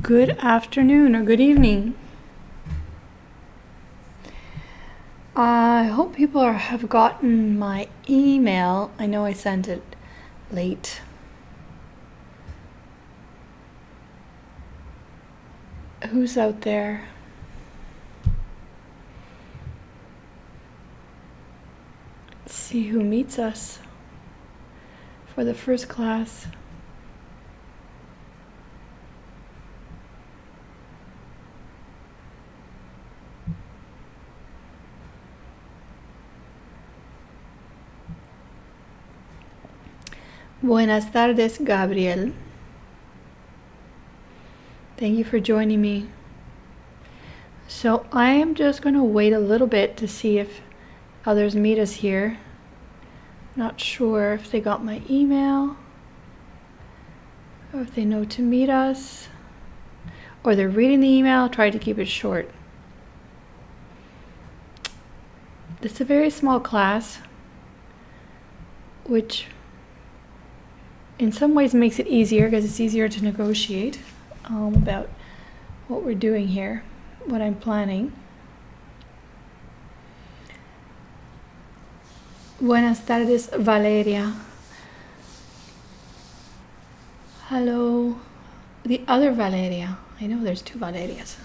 Good afternoon or good evening. I hope people have gotten my email. I know I sent it late. Who's out there? Let's see who meets us for the first class. Buenas tardes, Gabriel. Thank you for joining me. So I am just going to wait a little bit to see if others meet us here. Not sure if they got my email or if they know to meet us or they're reading the email. Try to keep it short. It's a very small class, which in some ways makes it easier because it's easier to negotiate about what we're doing here, what I'm planning. Buenas tardes, Valeria. Hello. The other Valeria. I know there's two Valerias.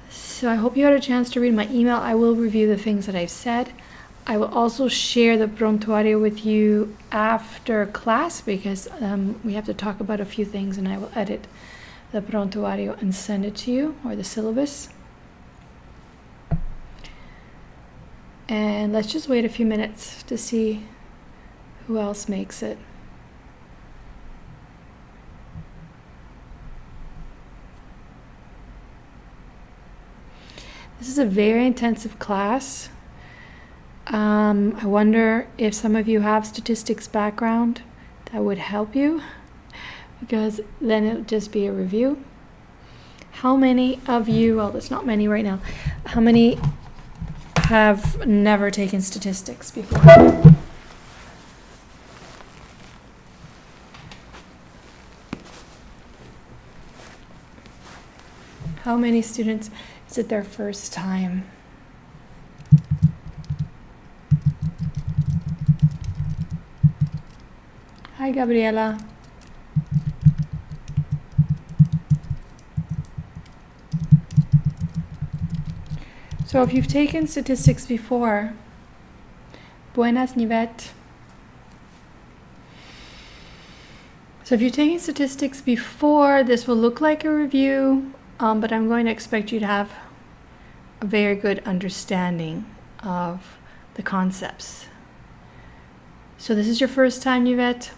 So I hope you had a chance to read my email. I will review the things that I've said. I will also share the prontuario with you after class because we have to talk about a few things, and I will edit the prontuario and send it to you, or the syllabus. And let's just wait a few minutes to see who else makes it. This is a very intensive class. I wonder if some of you have statistics background that would help you, because then it'll just be a review. How many of you, well, there's not many right now, how many have never taken statistics before? How many students, is it their first time? Hi, Gabriela. So if you've taken statistics before, buenas, Nivet. So if you've taken statistics before, this will look like a review, but I'm going to expect you to have a very good understanding of the concepts. So this is your first time, Yvette.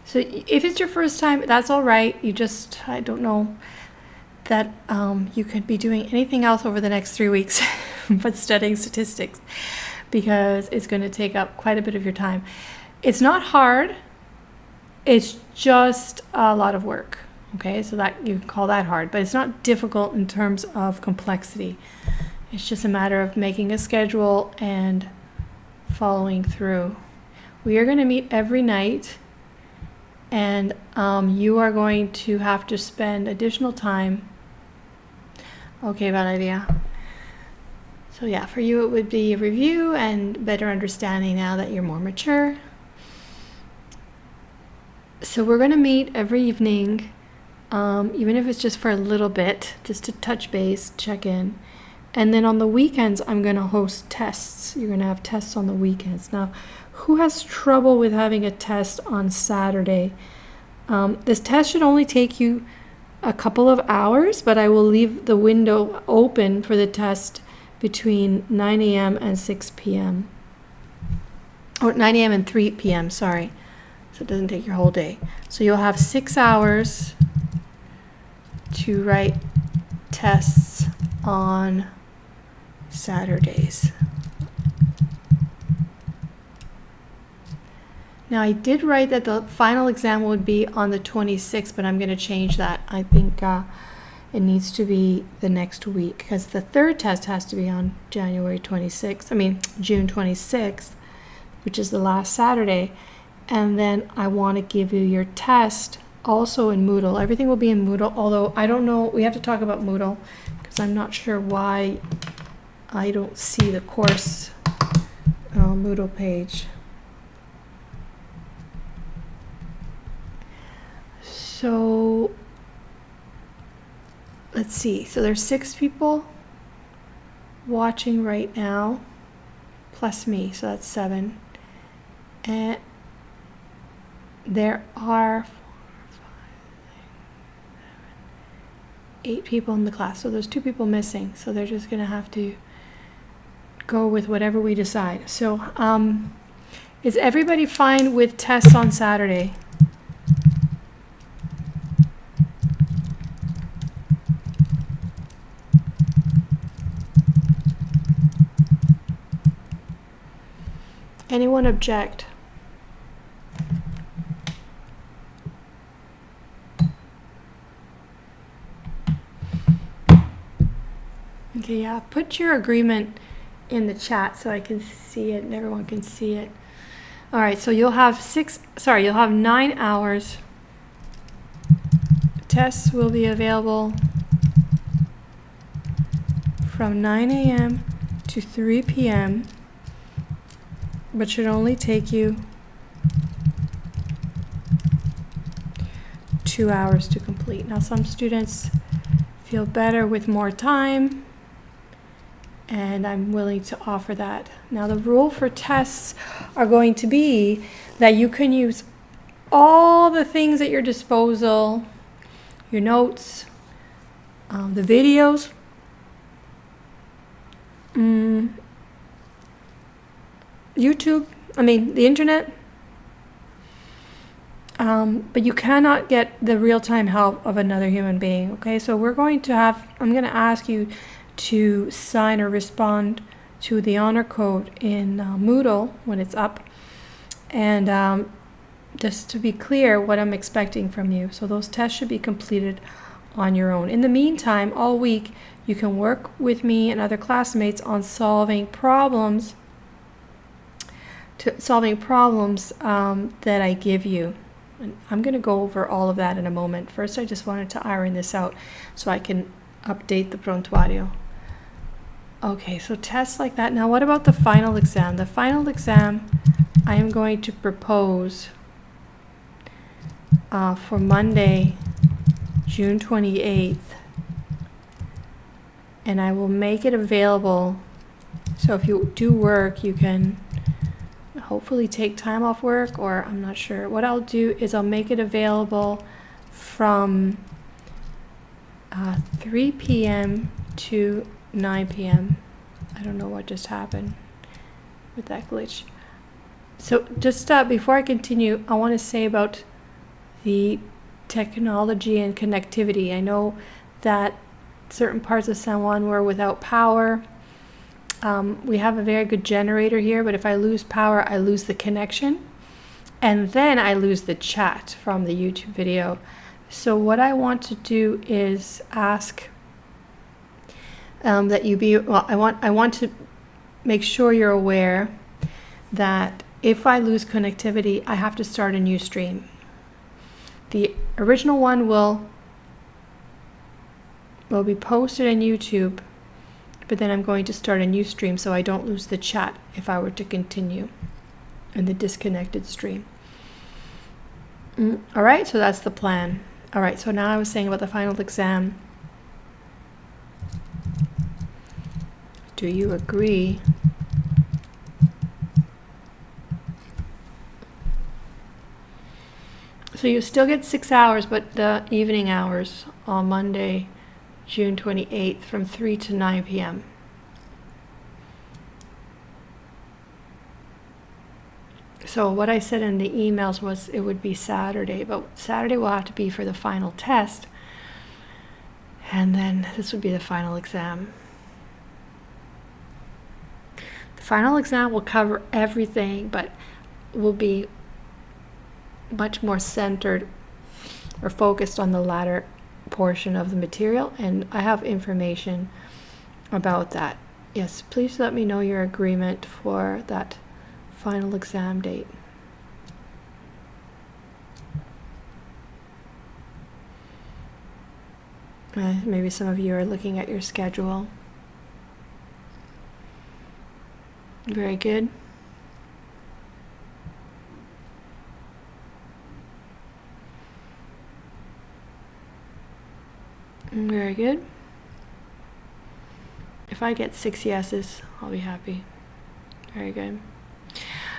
So if it's your first time, that's all right. I don't know that you could be doing anything else over the next 3 weeks but studying statistics, because it's going to take up quite a bit of your time. It's not hard. It's just a lot of work. Okay, so that you can call that hard, but it's not difficult in terms of complexity. It's just a matter of making a schedule and following through. We are going to meet every night, and you are going to have to spend additional time. Okay, Valeria. So yeah, for you it would be a review and better understanding now that you're more mature. So we're going to meet every evening, even if it's just for a little bit, just to touch base, check in. And then on the weekends, I'm going to host tests. You're going to have tests on the weekends. Now, who has trouble with having a test on Saturday? This test should only take you a couple of hours, but I will leave the window open for the test between 9 a.m. and 6 p.m. Or 9 a.m. and 3 p.m., sorry. So it doesn't take your whole day. So you'll have 6 hours to write tests on Saturdays. Now I did write that the final exam would be on the 26th, but I'm going to change that. I think it needs to be the next week, because the third test has to be on June 26th, which is the last Saturday. And then I want to give you your test also in Moodle. Everything will be in Moodle, although I don't know, we have to talk about Moodle because I'm not sure why I don't see the course Moodle page. So let's see. So there's 6 people watching right now, plus me, so that's 7. And there are 4, 5, 6, 7, 8 people in the class. So there's 2 people missing. So they're just gonna have to go with whatever we decide. So is everybody fine with tests on Saturday? Anyone object? Okay, yeah, put your agreement in the chat so I can see it and everyone can see it. All right, so you'll have 9 hours. Tests will be available from 9 a.m. to 3 p.m. but should only take you 2 hours to complete. Now, some students feel better with more time, and I'm willing to offer that. Now, the rule for tests are going to be that you can use all the things at your disposal, your notes, the videos, YouTube, the internet, but you cannot get the real-time help of another human being, okay? So I'm going to ask you to sign or respond to the honor code in Moodle when it's up, and just to be clear what I'm expecting from you. So those tests should be completed on your own. In the meantime, all week, you can work with me and other classmates on solving problems that I give you. And I'm going to go over all of that in a moment. First, I just wanted to iron this out so I can update the prontuario. Okay, so tests like that. Now, what about the final exam? The final exam I am going to propose for Monday, June 28th. And I will make it available. So if you do work, you can hopefully take time off work, or I'm not sure. What I'll do is I'll make it available from 3 p.m. to 9 p.m. I don't know what just happened with that glitch. So just before I continue, I want to say about the technology and connectivity. I know that certain parts of San Juan were without power. We have a very good generator here, but if I lose power, I lose the connection, and then I lose the chat from the YouTube video. So what I want to do is ask that you be, I want to make sure you're aware that if I lose connectivity, I have to start a new stream. The original one will be posted on YouTube, but then I'm going to start a new stream so I don't lose the chat if I were to continue in the disconnected stream. All right, so that's the plan. All right, so now I was saying about the final exam. Do you agree? So you still get 6 hours, but the evening hours on Monday, June 28th from 3 to 9 p.m. So what I said in the emails was it would be Saturday, but Saturday will have to be for the final test. And then this would be the final exam. The final exam will cover everything, but will be much more centered or focused on the latter portion of the material, and I have information about that. Yes, please let me know your agreement for that final exam date. Maybe some of you are looking at your schedule. Very good. Very good. If I get 6 yeses, I'll be happy. Very good.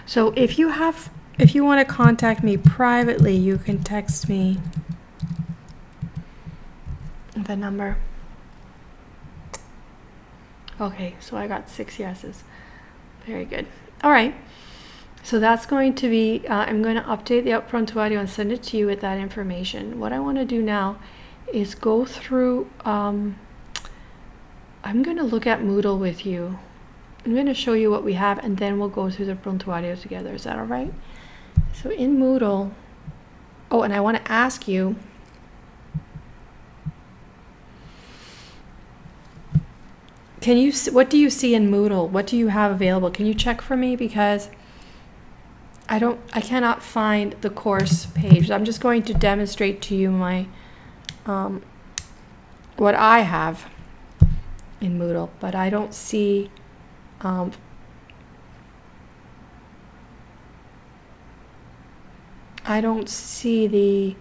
So if you want to contact me privately, you can text me the number. Okay, so I got 6 yeses. Very good. All right. So that's going to be, I'm going to update the upfront audio and send it to you with that information. What I want to do now is go through, I'm going to look at Moodle with you. I'm going to show you what we have, and then we'll go through the pronto audio together. Is that all right? So in Moodle, oh, and I want to ask you, what do you see in Moodle? What do you have available? Can you check for me? Because I cannot find the course page. I'm just going to demonstrate to you my, what I have in Moodle, but I don't see, the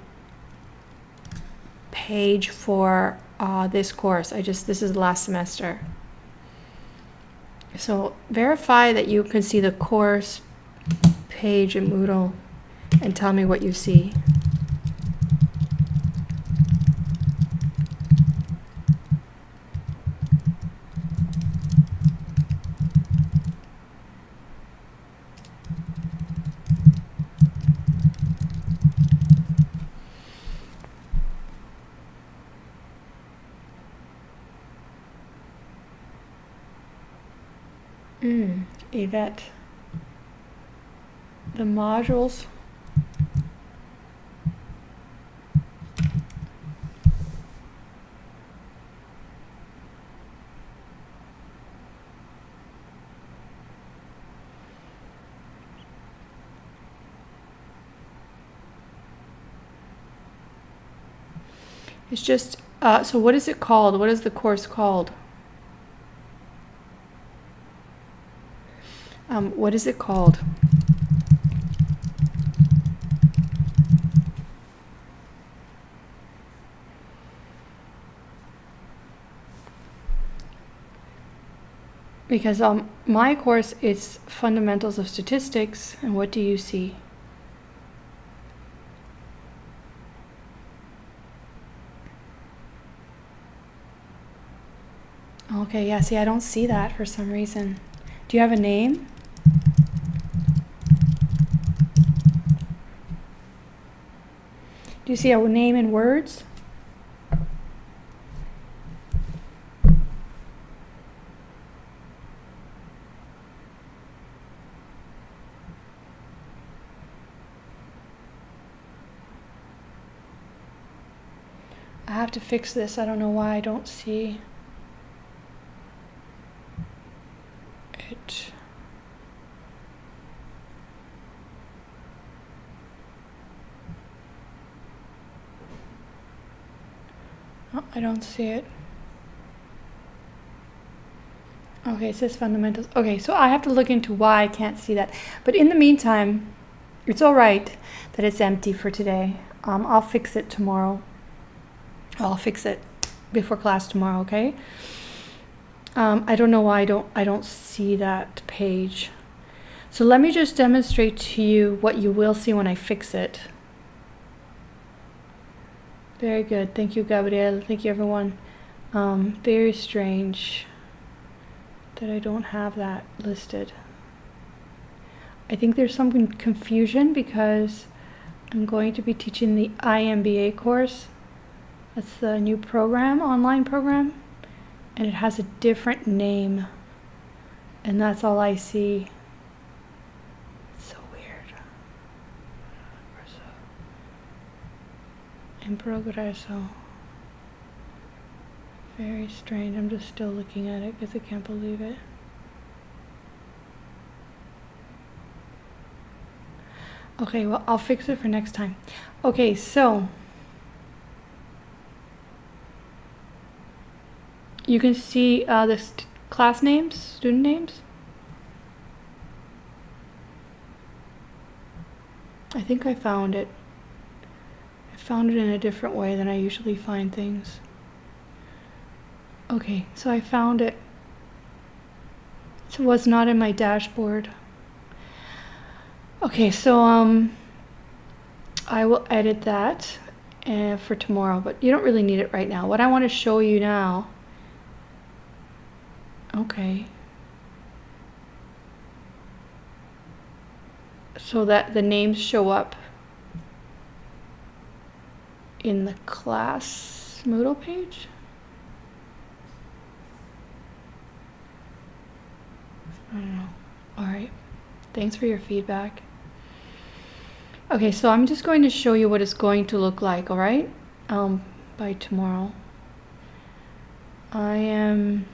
page for this course. This is last semester. So verify that you can see the course page in Moodle and tell me what you see. Yvette. The modules. It's just, so what is it called? What is the course called? What is it called? Because my course is Fundamentals of Statistics, and what do you see? Okay, yeah, see, I don't see that for some reason. Do you have a name? Do you see a name in words? I have to fix this. I don't know why I don't see it. Oh, I don't see it. Okay, it says fundamentals. Okay, so I have to look into why I can't see that. But in the meantime, it's all right that it's empty for today. I'll fix it tomorrow. I'll fix it before class tomorrow, okay? I don't know why I don't see that page. So let me just demonstrate to you what you will see when I fix it. Very good. Thank you, Gabriel. Thank you, everyone. Very strange that I don't have that listed. I think there's some confusion because I'm going to be teaching the IMBA course. That's the new program, online program, and it has a different name, and that's all I see. It's so weird. In progreso. Very strange. I'm just still looking at it because I can't believe it. Okay, well, I'll fix it for next time. Okay, so you can see the class names, student names. I think I found it. I found it in a different way than I usually find things. Okay, so I found it. It was not in my dashboard. Okay, so I will edit that for tomorrow, but you don't really need it right now. What I want to show you now, okay, so that the names show up in the class Moodle page. I don't know. All right. Thanks for your feedback. Okay, so I'm just going to show you what it's going to look like, all right? By tomorrow. I am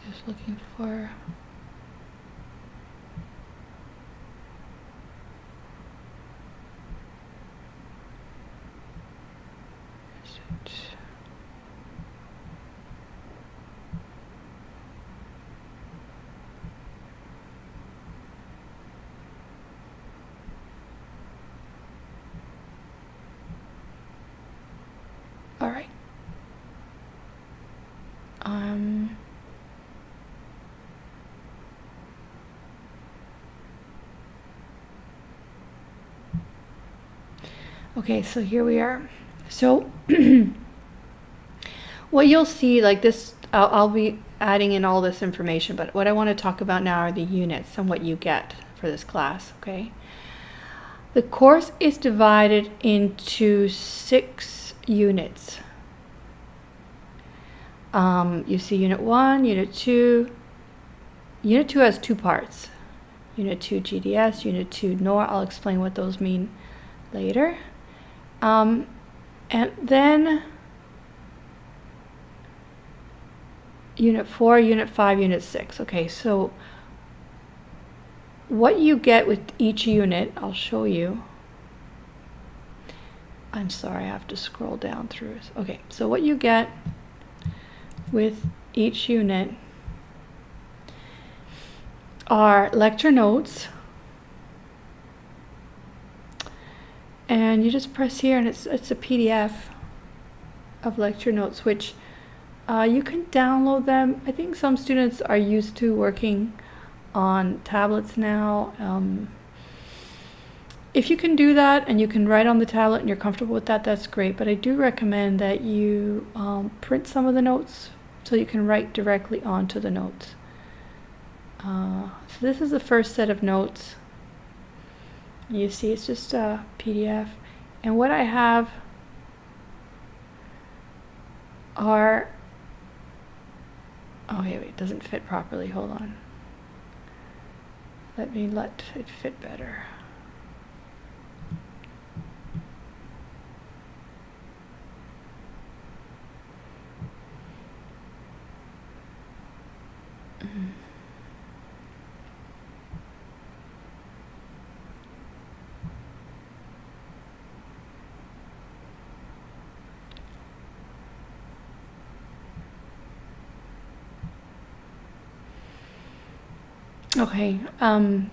just looking for all right. Okay, so here we are. So what you'll see, like this, I'll be adding in all this information, but what I want to talk about now are the units and what you get for this class, okay? The course is divided into 6 units. You see Unit 1, Unit 2. Unit 2 has 2 parts. Unit 2 GDS, Unit 2 NOR. I'll explain what those mean later. And then Unit 4, Unit 5, Unit 6. Okay, so what you get with each unit, I'll show you. I'm sorry, I have to scroll down through. Okay, so what you get with each unit are lecture notes. And you just press here and it's a PDF of lecture notes, which you can download them. I think some students are used to working on tablets now. If you can do that and you can write on the tablet and you're comfortable with that, that's great. But I do recommend that you print some of the notes so you can write directly onto the notes. So this is the first set of notes. You see it's just a PDF, and what I have are, oh wait, it doesn't fit properly, hold on. Let it fit better. Okay, so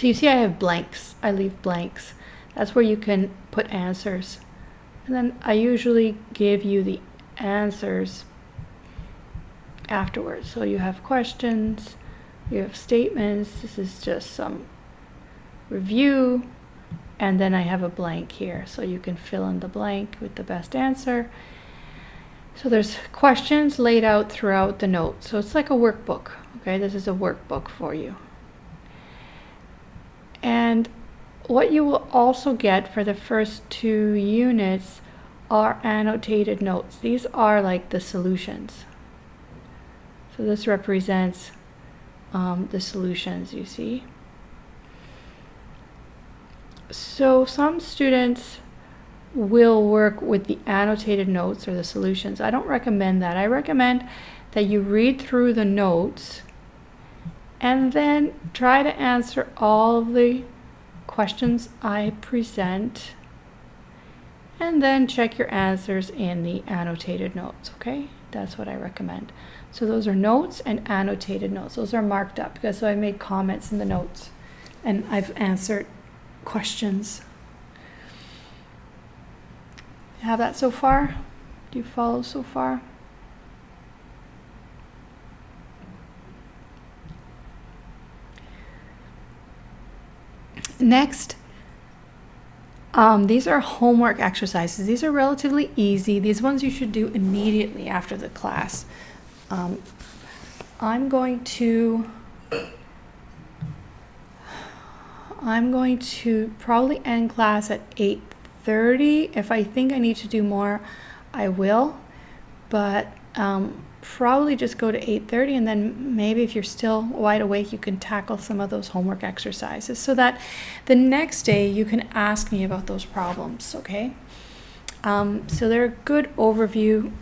you see I have blanks. I leave blanks. That's where you can put answers. And then I usually give you the answers afterwards. So you have questions, you have statements. This is just some review. And then I have a blank here. So you can fill in the blank with the best answer. So there's questions laid out throughout the note. So it's like a workbook. Okay, this is a workbook for you. And what you will also get for the first 2 units are annotated notes. These are like the solutions. So this represents the solutions, you see. So some students will work with the annotated notes or the solutions. I don't recommend that. I recommend that you read through the notes and then try to answer all of the questions I present, and then check your answers in the annotated notes, okay? That's what I recommend. So those are notes and annotated notes. Those are marked up because I made comments in the notes and I've answered questions. Have that so far? Do you follow so far? Next, these are homework exercises. These are relatively easy. These ones you should do immediately after the class. I'm going to probably end class at 8:30. If I think I need to do more, I will. But probably just go to 8:30, and then maybe if you're still wide awake, you can tackle some of those homework exercises so that the next day you can ask me about those problems, okay? So they're a good overview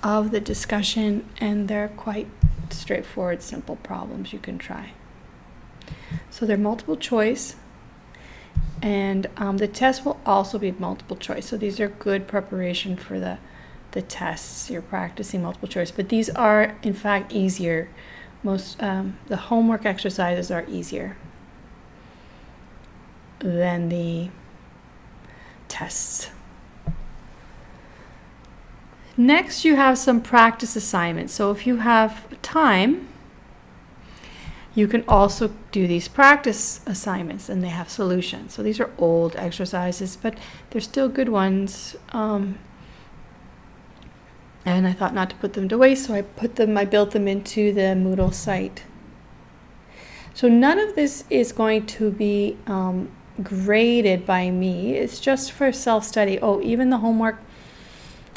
of the discussion, and they're quite straightforward, simple problems you can try. So they're multiple choice, and the test will also be multiple choice. So these are good preparation for the tests. You're practicing multiple choice, but these are in fact easier. Most the homework exercises are easier than the tests. Next, you have some practice assignments. So if you have time, you can also do these practice assignments, and they have solutions. So these are old exercises, but they're still good ones. And I thought not to put them to waste, so I built them into the Moodle site. So none of this is going to be graded by me. It's just for self-study. Oh, even the homework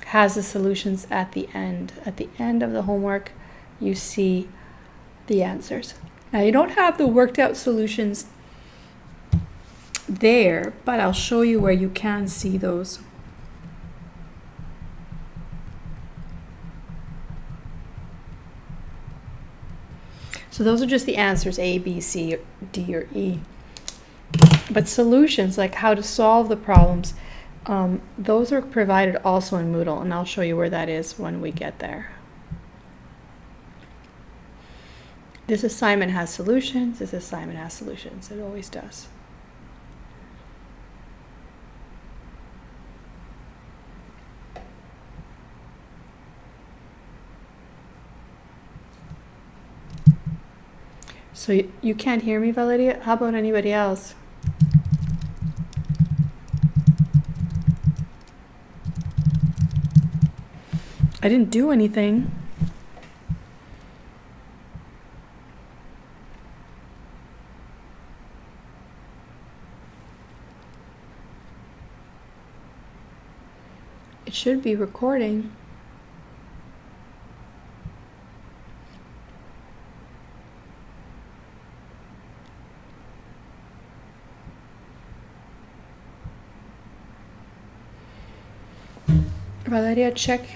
has the solutions at the end. At the end of the homework, you see the answers. Now, you don't have the worked out solutions there, but I'll show you where you can see those. So those are just the answers, A, B, C, D, or E. But solutions, like how to solve the problems, those are provided also in Moodle, and I'll show you where that is when we get there. This assignment has solutions. This assignment has solutions. It always does. So you can't hear me, Valeria? How about anybody else? I didn't do anything. It should be recording. Valeria, check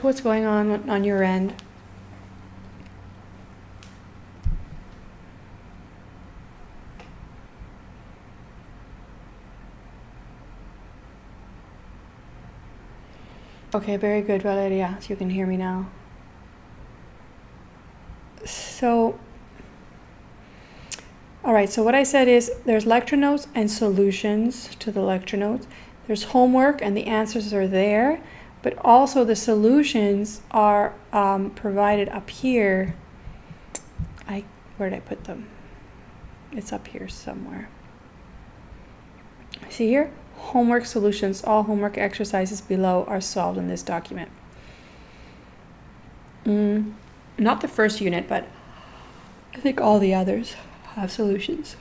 what's going on your end. Okay, very good, Valeria. So you can hear me now. So, all right, so what I said is there's lecture notes and solutions to the lecture notes. There's homework and the answers are there, but also the solutions are provided up here. Where did I put them? It's up here somewhere. See here? Homework solutions. All homework exercises below are solved in this document. Not the first unit, but I think all the others have solutions.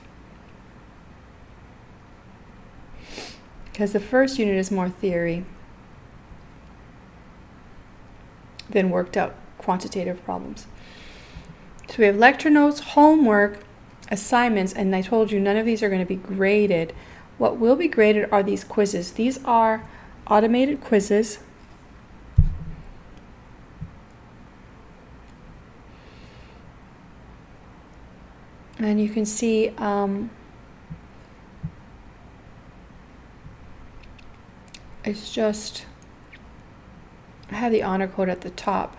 Because the first unit is more theory than worked out quantitative problems. So we have lecture notes, homework, assignments, and I told you none of these are going to be graded. what will be graded are these quizzes. These are automated quizzes. And you can see it's just, I have the honor code at the top,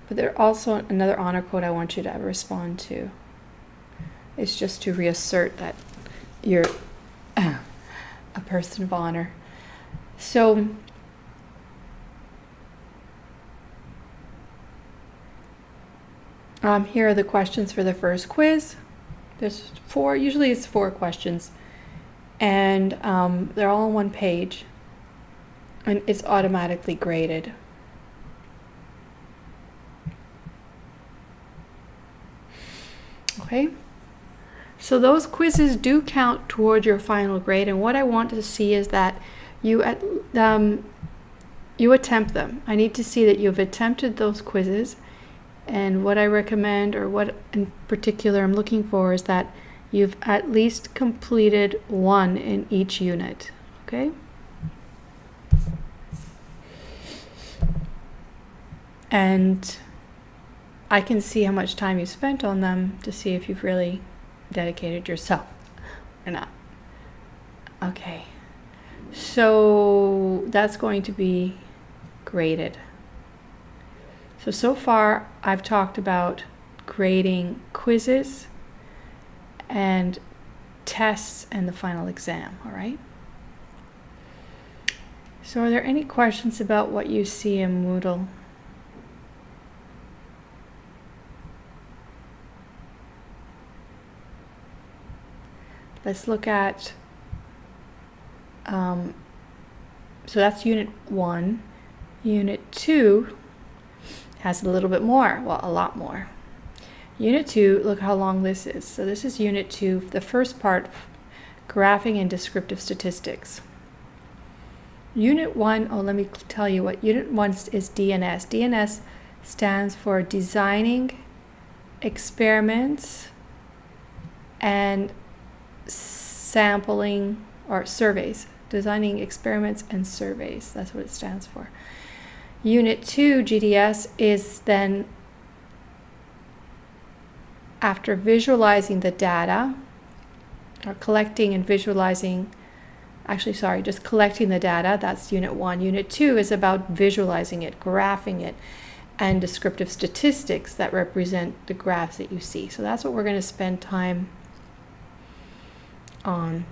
but there's also another honor code I want you to respond to. It's just to reassert that you're a person of honor. So here are the questions for the first quiz. There's four, usually it's 4 questions, and they're all on one page, and it's automatically graded. Okay, so those quizzes do count toward your final grade, and what I want to see is that you attempt them. I need to see that you've attempted those quizzes, and what I recommend, or what in particular I'm looking for, is that you've at least completed 1 in each unit. Okay? And I can see how much time you spent on them to see if you've really dedicated yourself or not. Okay, so that's going to be graded. So far I've talked about grading quizzes and tests and the final exam, all right? So are there any questions about what you see in Moodle? Let's look at, so that's Unit 1. Unit 2 has a little bit more, well, a lot more. Unit 2, look how long this is. So this is Unit 2, the first part, graphing and descriptive statistics. Unit 1, oh, let me tell you what Unit 1 is. DNS. DNS stands for Designing Experiments and Sampling, or Surveys. Designing Experiments and Surveys. That's what it stands for. Unit 2, GDS, is then after visualizing the data, or collecting and visualizing, actually, sorry, just collecting the data. That's Unit 1. Unit 2 is about visualizing it, graphing it, and descriptive statistics that represent the graphs that you see. So that's what we're going to spend time on.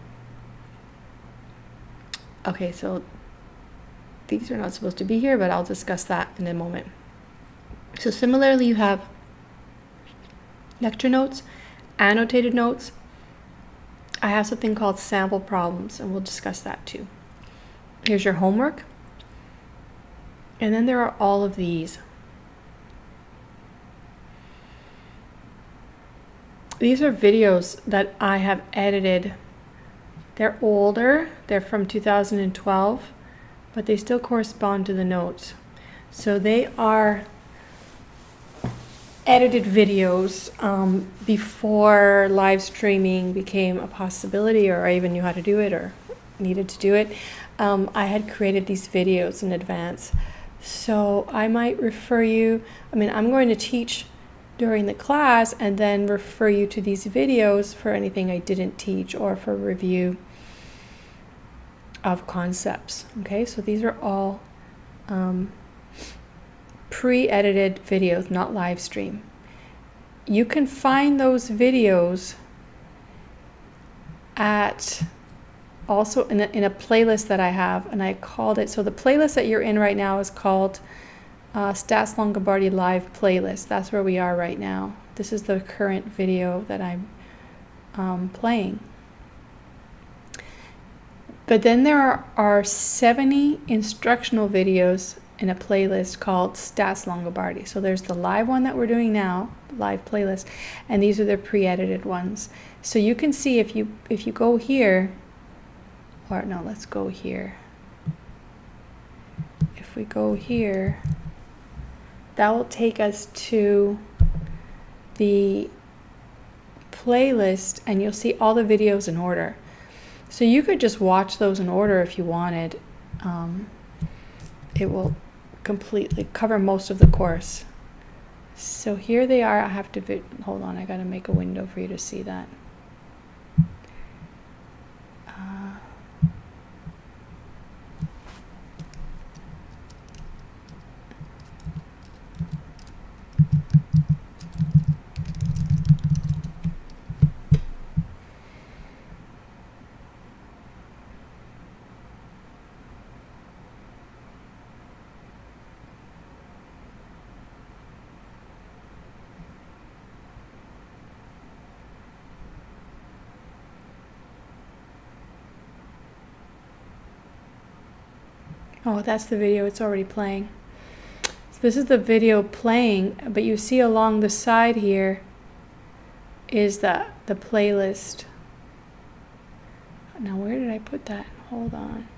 Okay, so these are not supposed to be here, but I'll discuss that in a moment. So similarly, you have lecture notes, annotated notes. I have something called sample problems, and we'll discuss that too. Here's your homework. And then there are all of these. These are videos that I have edited. They're older, they're from 2012, but they still correspond to the notes. So they are edited videos before live streaming became a possibility, or I even knew how to do it or needed to do it. I had created these videos in advance. So I might refer you, I'm going to teach during the class and then refer you to these videos for anything I didn't teach or for review of concepts. Okay, so these are all pre-edited videos, not live stream. You can find those videos at also in a playlist that I have, and I called it, so the playlist that you're in right now is called StatsLongobardi Live Playlist. That's where we are right now. This is the current video that I'm playing. But then there are 70 instructional videos in a playlist called StatsLongobardi. So there's the live one that we're doing now, live playlist, and these are the pre-edited ones. So you can see if you go here, or no, let's go here. If we go here, that will take us to the playlist, and you'll see all the videos in order. So you could just watch those in order if you wanted. It will completely cover most of the course. So here they are. I have to hold on, I gotta make a window for you to see that. Oh, that's the video, it's already playing. So this is the video playing, but you see along the side here is the playlist. Now where did I put that? Hold on.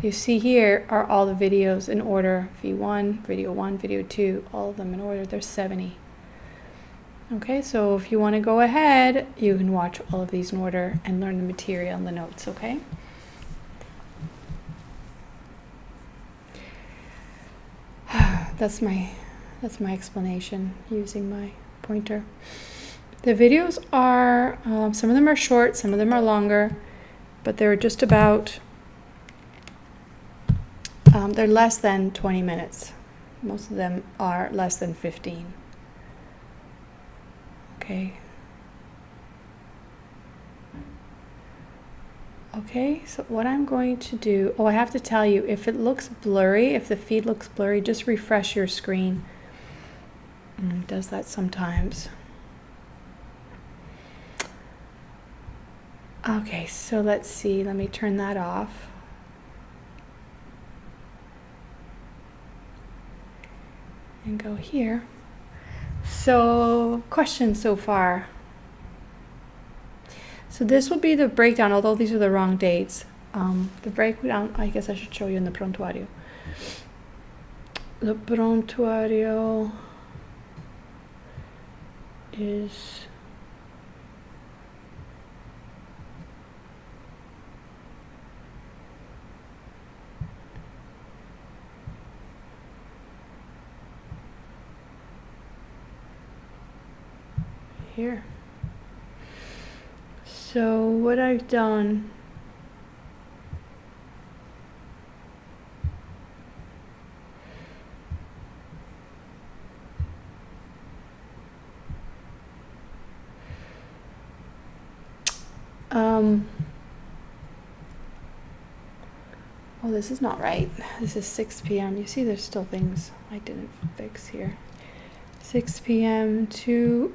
You see here are all the videos in order. V1, video 1, video 2, all of them in order. There's 70. Okay, so if you want to go ahead, you can watch all of these in order and learn the material and the notes, okay? That's my explanation using my pointer. The videos are, some of them are short, some of them are longer, but they're just about, they're less than 20 minutes. Most of them are less than 15. Okay. Okay, so what I'm going to do, oh, I have to tell you, if it looks blurry, if the feed looks blurry, just refresh your screen. It does that sometimes. Okay, so let's see, let me turn that off. And go here. So, questions so far? So this will be the breakdown, although these are the wrong dates. The breakdown, I guess I should show you in the prontuario. The prontuario is here. So what I've done, oh, this is not right. This is 6 p.m. You see there's still things I didn't fix here. 6 p.m. to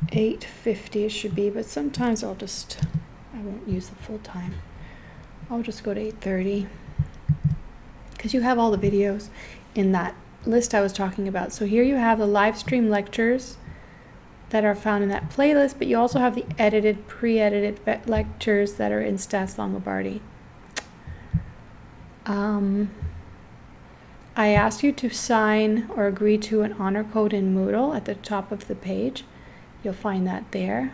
8:50 it should be, but sometimes I won't use the full time. I'll just go to 8:30 because you have all the videos in that list I was talking about. So here you have the live stream lectures that are found in that playlist, but you also have the edited, pre-edited lectures that are in StatsLongobardi. I asked you to sign or agree to an honor code in Moodle at the top of the page. You'll find that there.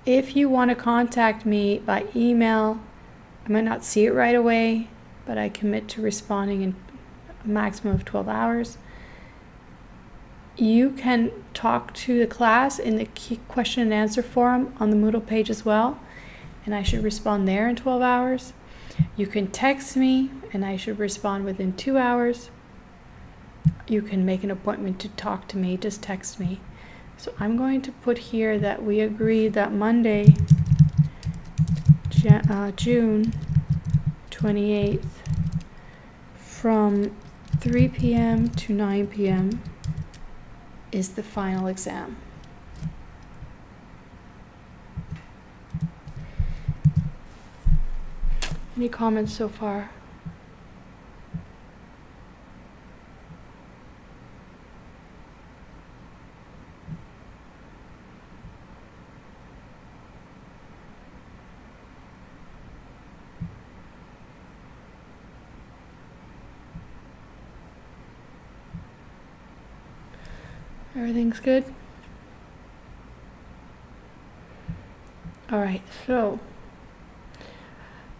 If you want to contact me by email, I might not see it right away, but I commit to responding in a maximum of 12 hours. You can talk to the class in the key question and answer forum on the Moodle page as well, and I should respond there in 12 hours. You can text me, and I should respond within 2 hours. You can make an appointment to talk to me, just text me. So I'm going to put here that we agreed that Monday, June 28th, from 3 p.m. to 9 p.m. is the final exam. Any comments so far? Everything's good? All right, so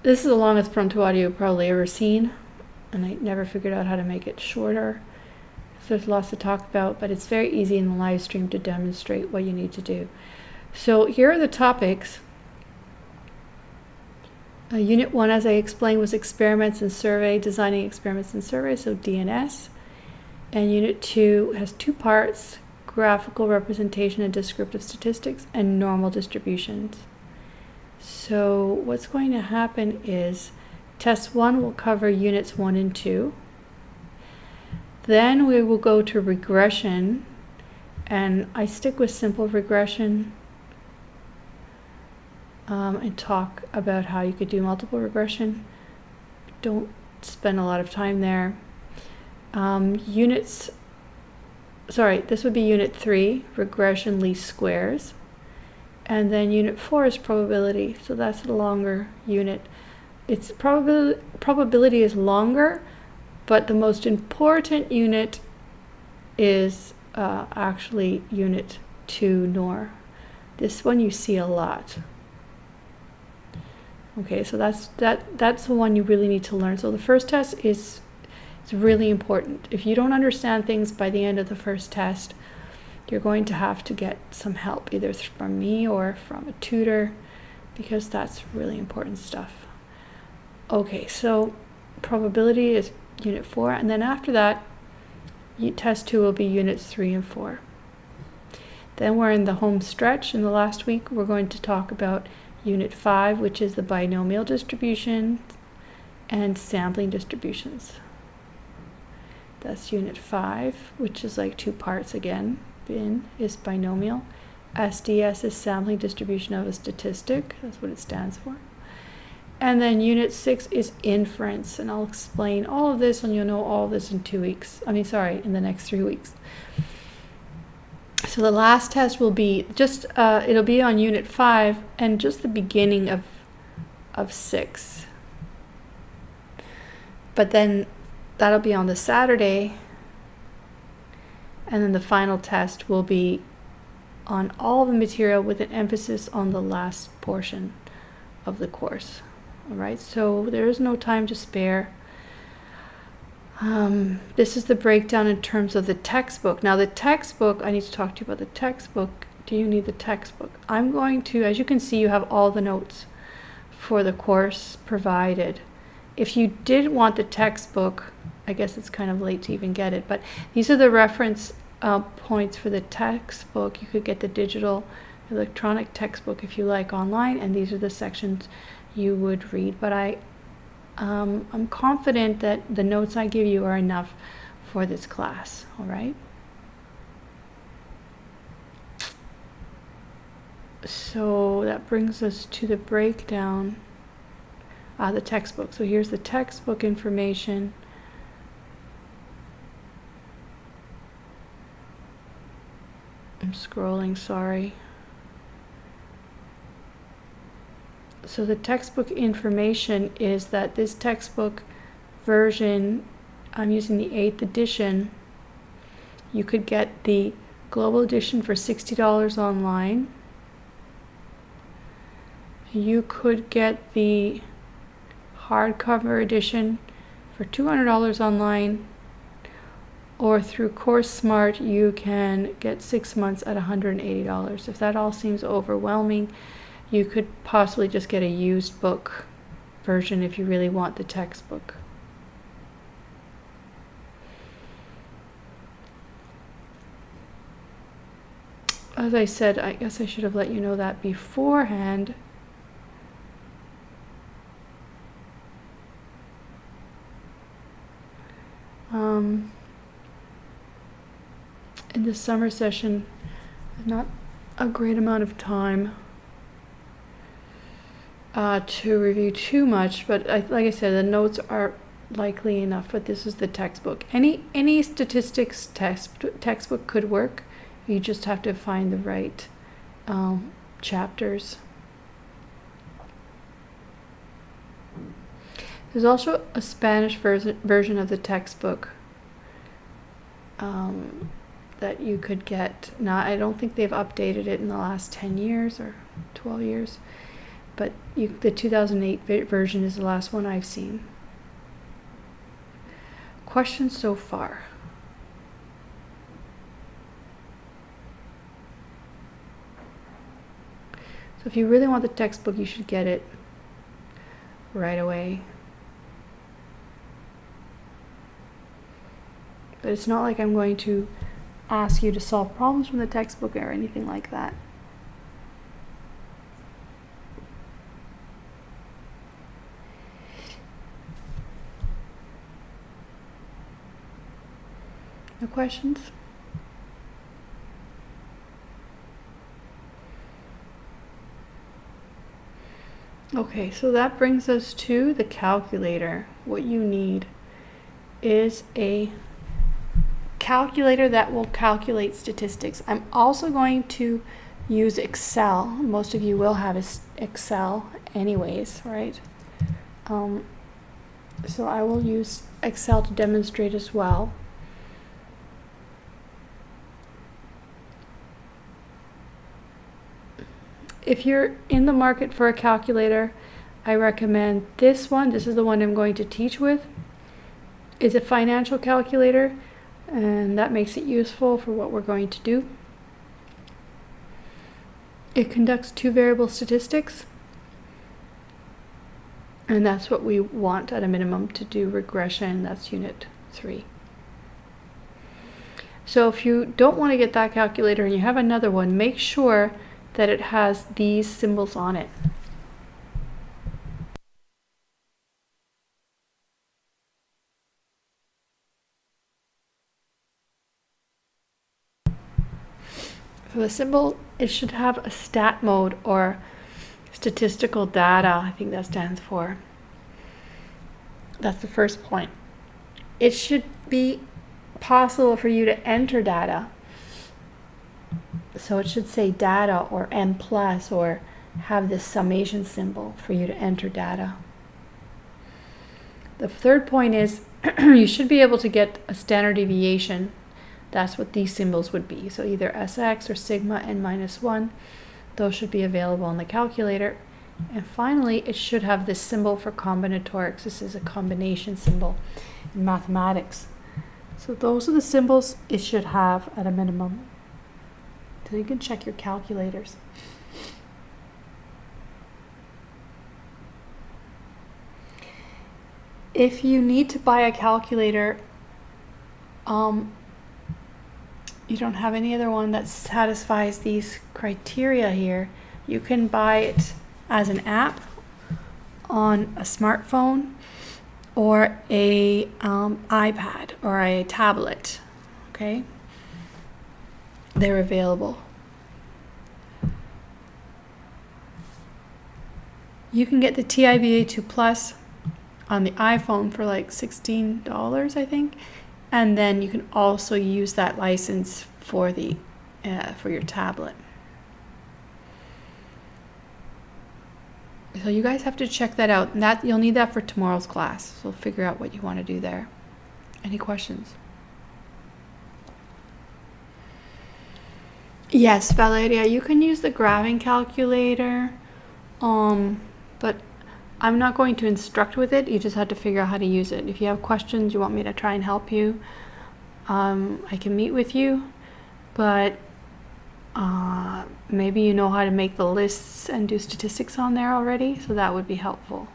this is the longest frontal audio you've probably ever seen, and I never figured out how to make it shorter. So there's lots to talk about, but it's very easy in the live stream to demonstrate what you need to do. So here are the topics. Unit 1, as I explained, was experiments and survey, designing experiments and survey, so DNS. And Unit 2 has 2 parts, graphical representation and descriptive statistics, and normal distributions. So what's going to happen is Test 1 will cover Units 1 and 2. Then we will go to regression, and I stick with simple regression and talk about how you could do multiple regression. Don't spend a lot of time there. This would be Unit 3, regression least squares. And then Unit 4 is probability, so that's a longer unit. It's probability is longer, but the most important unit is actually Unit 2 NOR. This one you see a lot. Okay, so that's the one you really need to learn. So the first test is really important. If you don't understand things by the end of the first test, you're going to have to get some help, either from me or from a tutor, because that's really important stuff. Okay, so probability is Unit 4, and then after that, Test 2 will be Units 3 and 4. Then we're in the home stretch. In the last week, we're going to talk about Unit 5, which is the binomial distribution and sampling distributions. That's Unit 5, which is like 2 parts again. BIN is binomial. SDS is sampling distribution of a statistic. That's what it stands for. And then Unit 6 is inference, and I'll explain all of this, and you'll know all of this in 2 weeks. in the next 3 weeks. So the last test will be it'll be on Unit 5 and just the beginning of 6. But then that'll be on the Saturday, and then the final test will be on all the material with an emphasis on the last portion of the course. All right, so there is no time to spare. This is the breakdown in terms of the textbook. Now the textbook, I need to talk to you about the textbook. Do you need the textbook? I'm going to, as you can see, you have all the notes for the course provided. If you did want the textbook, I guess it's kind of late to even get it, but these are the reference points for the textbook. You could get the digital electronic textbook if you like online, and these are the sections you would read. But I'm confident that the notes I give you are enough for this class, all right? So that brings us to the breakdown, the textbook. So here's the textbook information. I'm scrolling, sorry. So the textbook information is that this textbook version, I'm using the 8th edition. You could get the global edition for $60 online. You could get the hardcover edition for $200 online, or through Course Smart you can get 6 months at $180. If that all seems overwhelming, you could possibly just get a used book version if you really want the textbook. As I said, I guess I should have let you know that beforehand. In the summer session, not a great amount of time to review too much, but like I said, the notes are likely enough, but this is the textbook. Any statistics textbook could work. You just have to find the right chapters. There's also a Spanish version of the textbook that you could get. Now, I don't think they've updated it in the last 10 years or 12 years. But the 2008 version is the last one I've seen. Questions so far? So if you really want the textbook, you should get it right away. But it's not like I'm going to ask you to solve problems from the textbook or anything like that. No questions? Okay, so that brings us to the calculator. What you need is a calculator that will calculate statistics. I'm also going to use Excel. Most of you will have Excel anyways, right? So I will use Excel to demonstrate as well. If you're in the market for a calculator, I recommend this one. This is the one I'm going to teach with. It's a financial calculator, and that makes it useful for what we're going to do. It conducts 2 variable statistics, and that's what we want at a minimum to do regression. That's unit 3. So if you don't want to get that calculator and you have another one, make sure that it has these symbols on it. So the symbol, it should have a stat mode or statistical data, I think that stands for. That's the first point. It should be possible for you to enter data. So it should say data or M plus or have this summation symbol for you to enter data. The third point is you should be able to get a standard deviation. That's what these symbols would be. So either SX or sigma n-1. Those should be available on the calculator. And finally, it should have this symbol for combinatorics. This is a combination symbol in mathematics. So those are the symbols it should have at a minimum. So you can check your calculators. If you need to buy a calculator, you don't have any other one that satisfies these criteria here, you can buy it as an app on a smartphone or a iPad or a tablet. Okay? They're available. You can get the TIBA2 Plus on the iPhone for like $16, I think, and then you can also use that license for the for your tablet. So you guys have to check that out, and that you'll need that for tomorrow's class. So figure out what you want to do there. Any questions? Yes, Valeria, you can use the graphing calculator, but I'm not going to instruct with it. You just have to figure out how to use it. If you have questions, you want me to try and help you, I can meet with you, but maybe you know how to make the lists and do statistics on there already, so that would be helpful.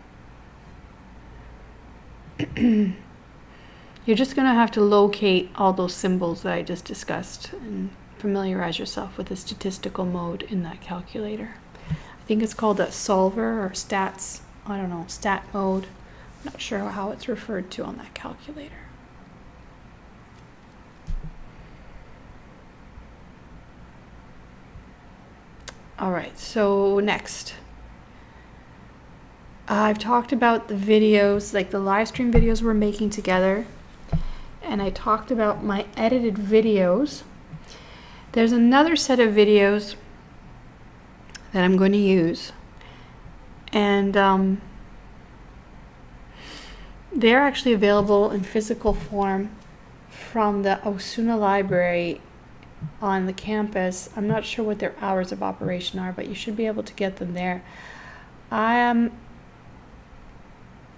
You're just going to have to locate all those symbols that I just discussed and familiarize yourself with the statistical mode in that calculator. I think it's called a solver or stats, I don't know, stat mode. I'm not sure how it's referred to on that calculator. All right, so next. I've talked about the videos, like the live stream videos we're making together, and I talked about my edited videos. There's another set of videos that I'm going to use, and they're actually available in physical form from the Osuna library on the campus. I'm not sure what their hours of operation are, but you should be able to get them there.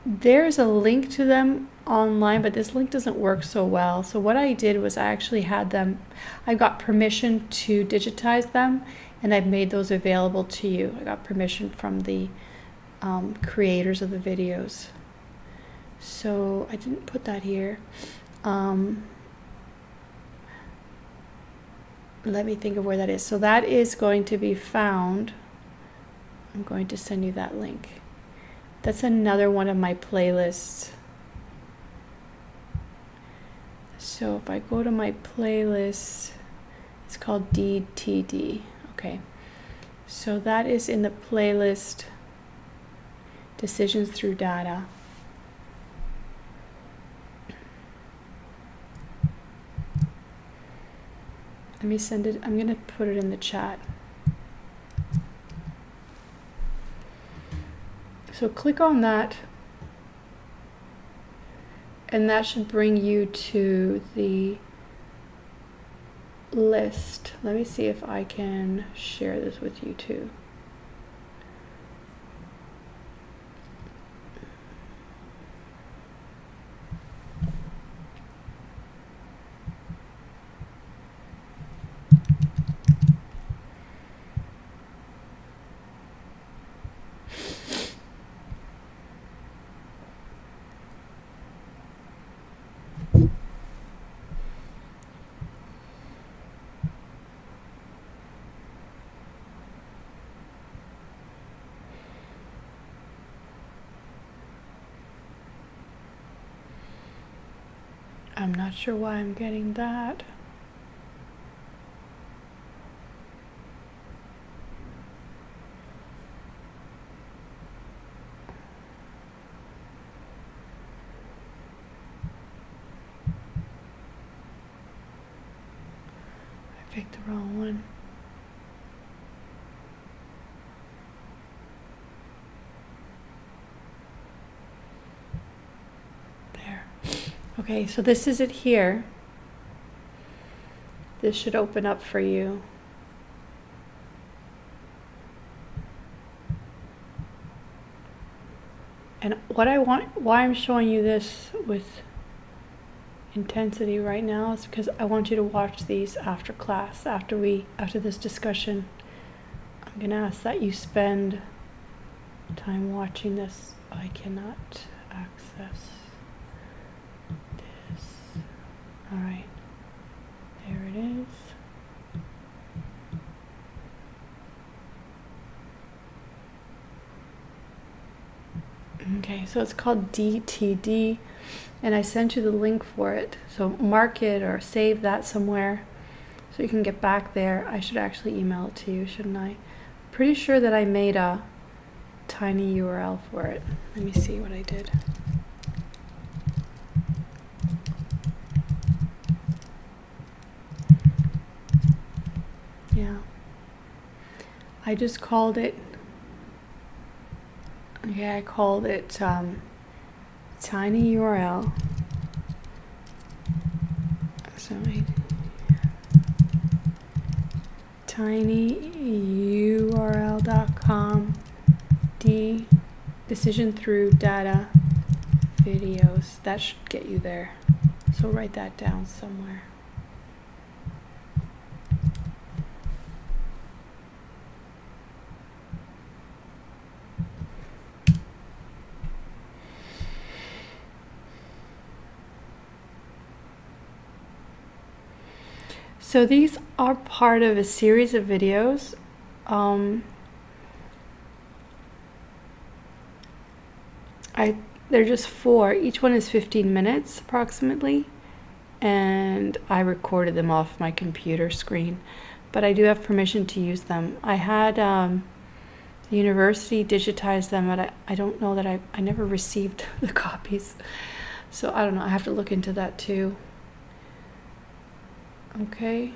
There's a link to them online, but this link doesn't work so well. So what I did was I actually had them, I got permission to digitize them, and I've made those available to you. I got permission from the creators of the videos. So I didn't put that here. Let me think of where that is. So that is going to be found. I'm going to send you that link. That's another one of my playlists. So if I go to my playlist, it's called DTD. Okay. So that is in the playlist Decisions Through Data. Let me send it. I'm going to put it in the chat. So click on that, and that should bring you to the list. Let me see if I can share this with you too. I'm not sure why I'm getting that. I picked the wrong one. There. Okay, so this is it here. This should open up for you. And why I'm showing you this with intensity right now is because I want you to watch these after class, after this discussion. I'm gonna ask that you spend time watching this. I cannot access this. All right, there it is. Okay, so it's called DTD, and I sent you the link for it. So mark it or save that somewhere so you can get back there. I should actually email it to you, shouldn't I? Pretty sure that I made a tiny URL for it. Let me see what I did. Yeah. I just called it, okay, I called it tiny URL. So tinyurl.com decision through data videos. That should get you there. So write that down somewhere. So these are part of a series of videos. They're just 4. Each one is 15 minutes approximately, and I recorded them off my computer screen, but I do have permission to use them. I had the university digitize them, but I don't know that I never received the copies, so I don't know. I have to look into that too. Okay.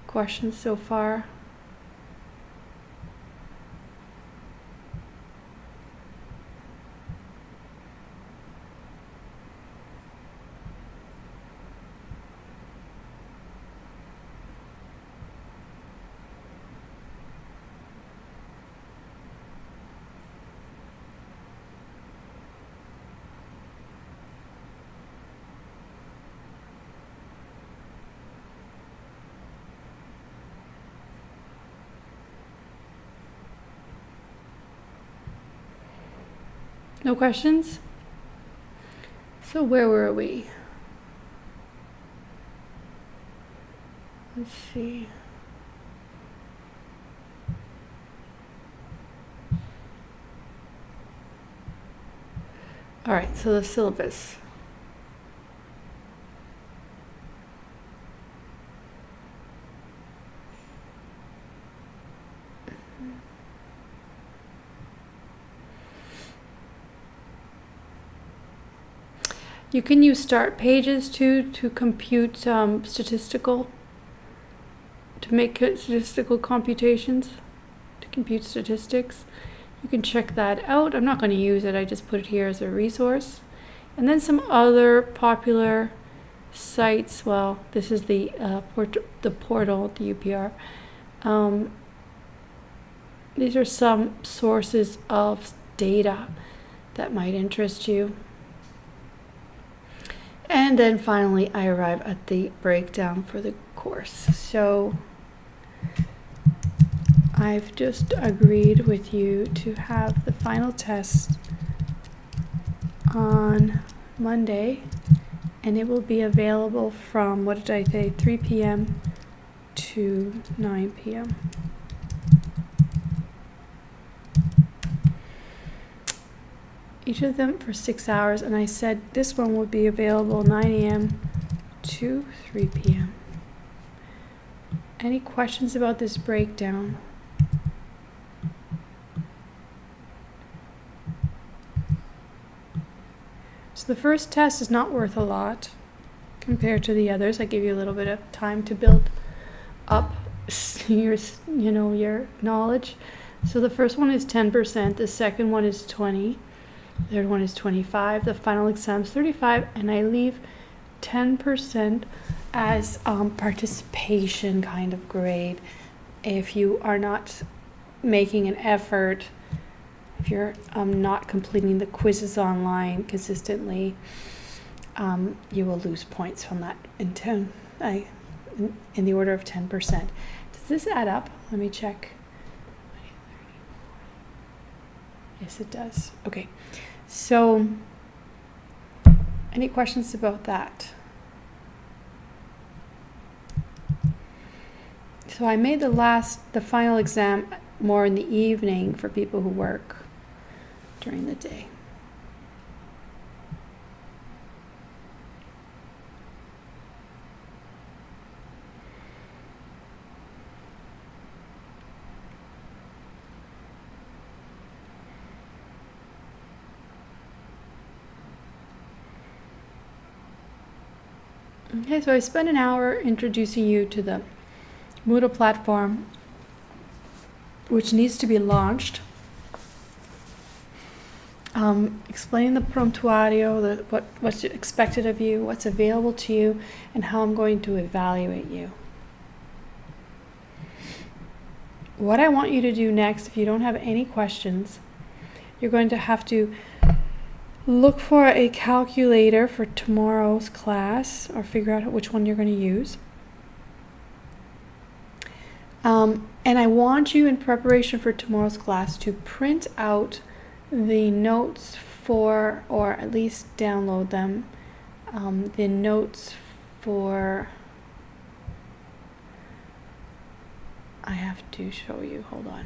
Questions so far? No questions? So where were we? Let's see. All right, so the syllabus. You can use start pages too to compute to make statistical computations, to compute statistics. You can check that out. I'm not going to use it. I just put it here as a resource. And then some other popular sites. Well, this is the portal, the UPR. These are some sources of data that might interest you. And then finally, I arrive at the breakdown for the course. So I've just agreed with you to have the final test on Monday, and it will be available from, what did I say, 3 p.m. to 9 p.m. Each of them for 6 hours, and I said this one would be available 9 a.m. to 3 p.m. Any questions about this breakdown? So the first test is not worth a lot compared to the others. I give you a little bit of time to build up your knowledge. So the first one is 10%, the second one is 20%, the third one is 25%, the final exam is 35%, and I leave 10% as participation kind of grade. If you are not making an effort, if you're not completing the quizzes online consistently, you will lose points from that in the order of 10%. Does this add up? Let me check. Yes, it does. Okay. So, any questions about that? So I made the final exam more in the evening for people who work during the day. Okay, so I spent an hour introducing you to the Moodle platform, which needs to be launched. Explaining the prontuario, what's expected of you, what's available to you, and how I'm going to evaluate you. What I want you to do next, if you don't have any questions, you're going to have to look for a calculator for tomorrow's class, or figure out which one you're going to use. And I want you, in preparation for tomorrow's class, to print out the notes for, or at least download them, the notes for, I have to show you, hold on.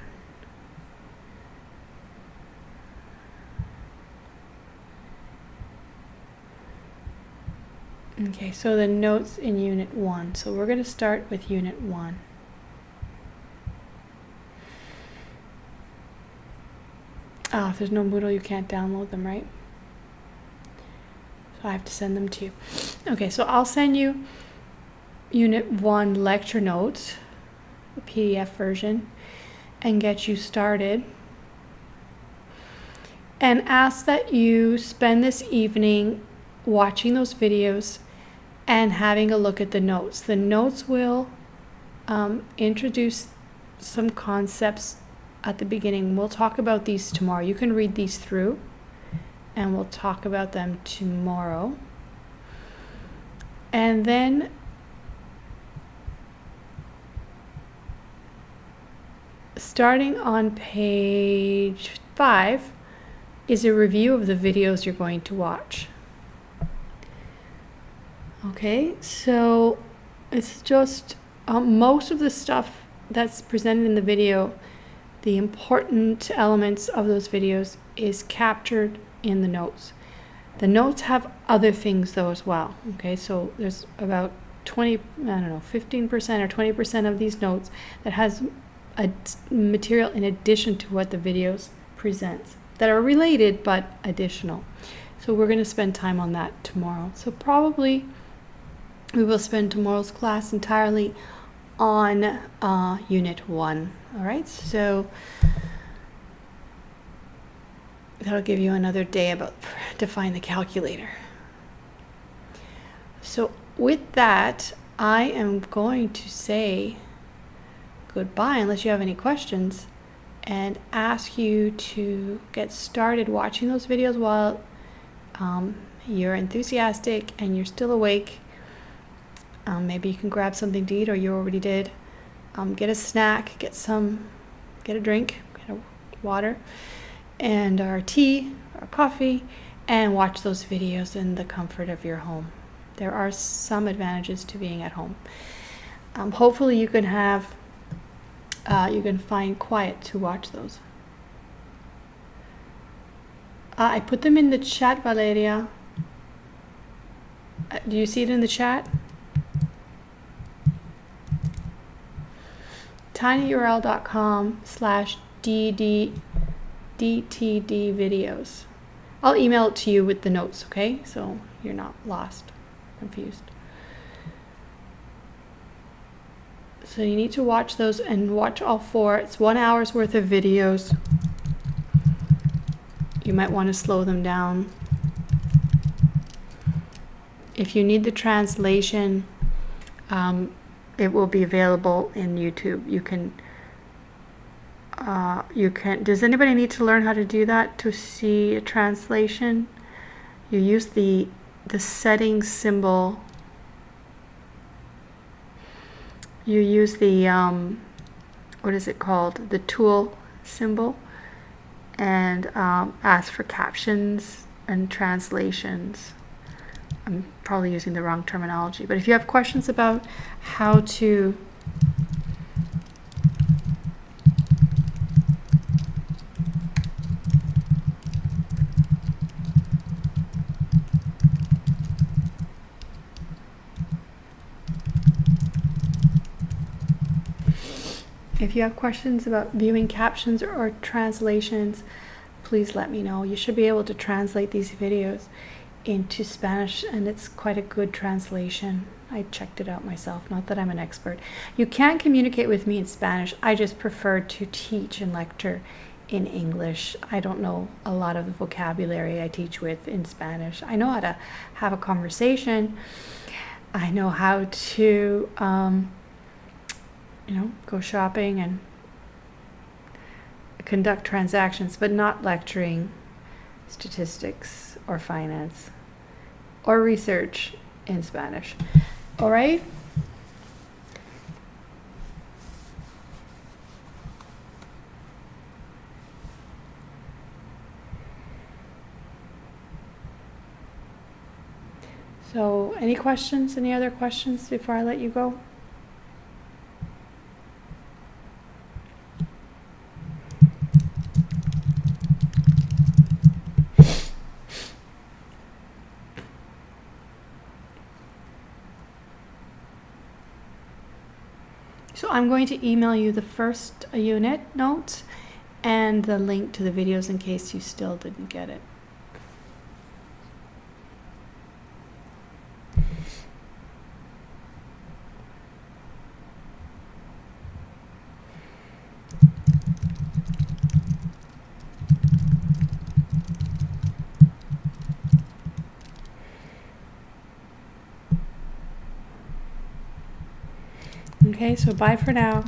Okay, so the notes in Unit 1. So we're going to start with Unit 1. If there's no Moodle, you can't download them, right? So I have to send them to you. Okay, so I'll send you Unit 1 lecture notes, the PDF version, and get you started. And ask that you spend this evening watching those videos and having a look at the notes. The notes will introduce some concepts at the beginning. We'll talk about these tomorrow. You can read these through, and we'll talk about them tomorrow. And then starting on page 5 is a review of the videos you're going to watch. Okay, so it's just most of the stuff that's presented in the video, the important elements of those videos is captured in the notes. The notes have other things though as well. Okay, so there's about 15% or 20% of these notes that has a material in addition to what the videos presents that are related but additional. So we're going to spend time on that tomorrow. So probably we will spend tomorrow's class entirely on Unit 1. All right, so that'll give you another day to find the calculator. So with that, I am going to say goodbye unless you have any questions and ask you to get started watching those videos while you're enthusiastic and you're still awake. Maybe you can grab something to eat, or you already did. Get a snack, get a drink, get a water, and our tea, our coffee, and watch those videos in the comfort of your home. There are some advantages to being at home. Hopefully you can find quiet to watch those. I put them in the chat, Valeria. Do you see it in the chat? tinyurl.com/DTD videos. I'll email it to you with the notes, okay? So you're not lost, confused. So you need to watch those and watch all 4. It's 1 hour's worth of videos. You might want to slow them down. If you need the translation, it will be available in YouTube. You can, does anybody need to learn how to do that to see a translation? You use the settings symbol. You use the, what is it called? The tool symbol, and ask for captions and translations. I'm probably using the wrong terminology, but if you have questions about how to viewing captions or translations, please let me know. You should be able to translate these videos into Spanish, and it's quite a good translation. I checked it out myself, not that I'm an expert. You can communicate with me in Spanish. I just prefer to teach and lecture in English. I don't know a lot of the vocabulary I teach with in Spanish. I know how to have a conversation. I know how to go shopping and conduct transactions, but not lecturing statistics or finance or research in Spanish. All right? So, any questions? Any other questions before I let you go? So I'm going to email you the first unit notes and the link to the videos in case you still didn't get it. Okay, so bye for now.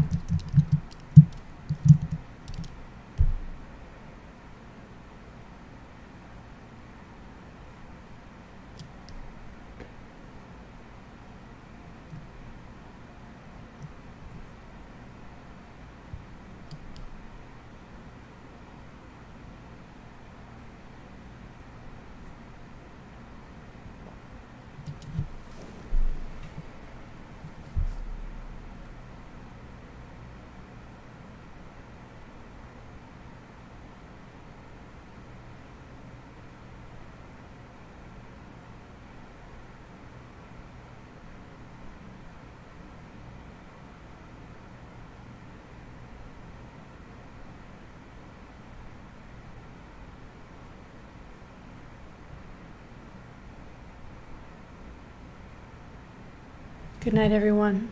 Good night, everyone.